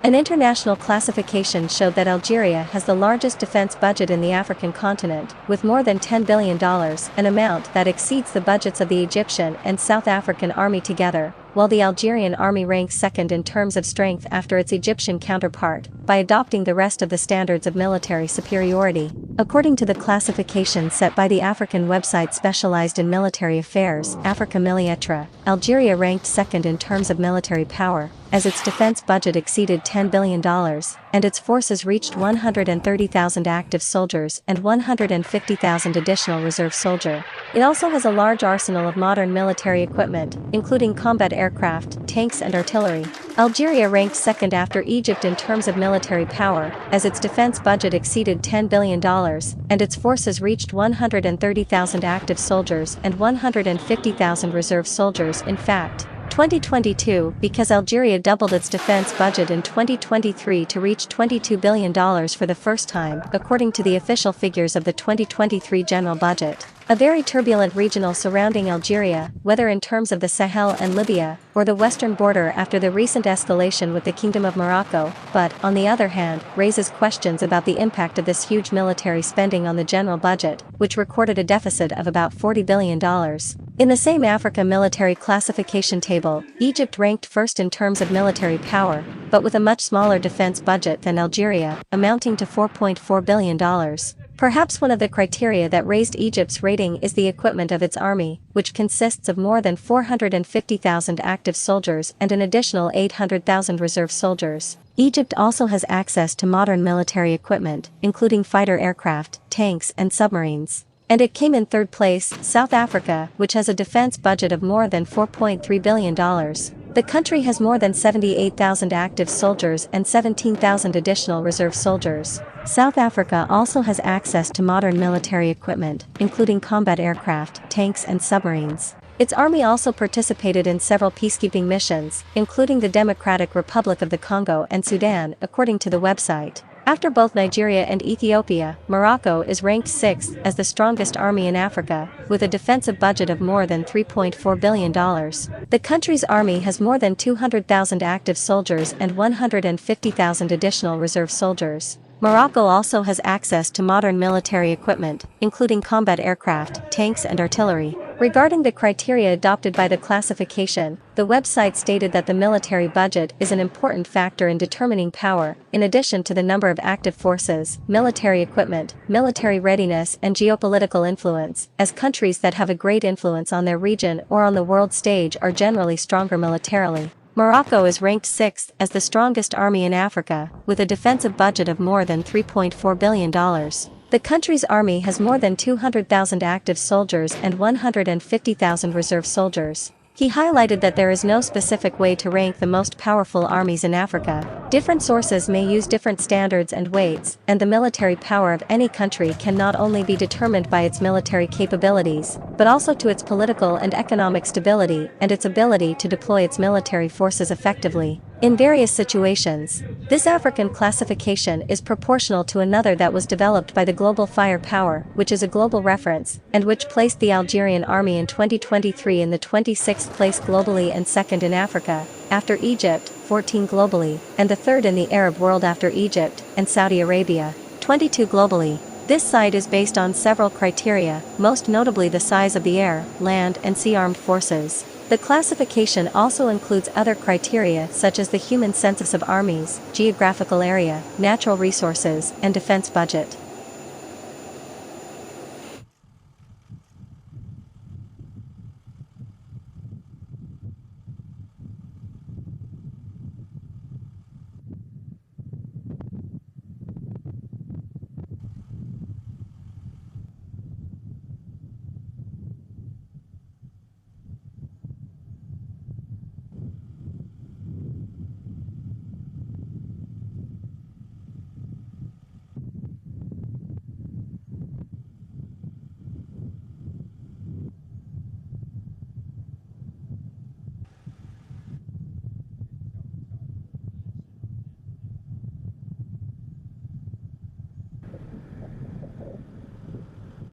An international classification showed that Algeria has the largest defense budget in the African continent, with more than $10 billion, an amount that exceeds the budgets of the Egyptian and South African army together, while the Algerian army ranks second in terms of strength after its Egyptian counterpart, by adopting the rest of the standards of military superiority. According to the classification set by the African website specialized in military affairs, Africa Miliatra, Algeria ranked second in terms of military power, as its defense budget exceeded $10 billion, and its forces reached 130,000 active soldiers and 150,000 additional reserve soldiers. It also has a large arsenal of modern military equipment, including combat aircraft, tanks and artillery. Algeria ranked second after Egypt in terms of military power, as its defense budget exceeded $10 billion, and its forces reached 130,000 active soldiers and 150,000 reserve soldiers. In fact, 2022, because Algeria doubled its defense budget in 2023 to reach $22 billion for the first time, according to the official figures of the 2023 general budget. A very turbulent regional surrounding Algeria, whether in terms of the Sahel and Libya, or the western border after the recent escalation with the Kingdom of Morocco, but, on the other hand, raises questions about the impact of this huge military spending on the general budget, which recorded a deficit of about $40 billion. In the same Africa military classification table, Egypt ranked first in terms of military power, but with a much smaller defense budget than Algeria, amounting to $4.4 billion. Perhaps one of the criteria that raised Egypt's rating is the equipment of its army, which consists of more than 450,000 active soldiers and an additional 800,000 reserve soldiers. Egypt also has access to modern military equipment, including fighter aircraft, tanks and submarines. And it came in third place, South Africa, which has a defense budget of more than $4.3 billion. The country has more than 78,000 active soldiers and 17,000 additional reserve soldiers. South Africa also has access to modern military equipment, including combat aircraft, tanks and submarines. Its army also participated in several peacekeeping missions, including the Democratic Republic of the Congo and Sudan, according to the website. After both Nigeria and Ethiopia, Morocco is ranked sixth as the strongest army in Africa, with a defensive budget of more than $3.4 billion. The country's army has more than 200,000 active soldiers and 150,000 additional reserve soldiers. Morocco also has access to modern military equipment, including combat aircraft, tanks and artillery. Regarding the criteria adopted by the classification, the website stated that the military budget is an important factor in determining power, in addition to the number of active forces, military equipment, military readiness and geopolitical influence, as countries that have a great influence on their region or on the world stage are generally stronger militarily. Morocco is ranked sixth as the strongest army in Africa, with a defensive budget of more than $3.4 billion. The country's army has more than 200,000 active soldiers and 150,000 reserve soldiers. He highlighted that there is no specific way to rank the most powerful armies in Africa. Different sources may use different standards and weights, and the military power of any country can not only be determined by its military capabilities, but also to its political and economic stability and its ability to deploy its military forces effectively. In various situations, this African classification is proportional to another that was developed by the Global Firepower, which is a global reference, and which placed the Algerian army in 2023 in the 26th place globally and second in Africa, after Egypt, 14 globally, and the third in the Arab world after Egypt and Saudi Arabia, 22 globally. This site is based on several criteria, most notably the size of the air, land and sea armed forces. The classification also includes other criteria such as the human census of armies, geographical area, natural resources, and defense budget.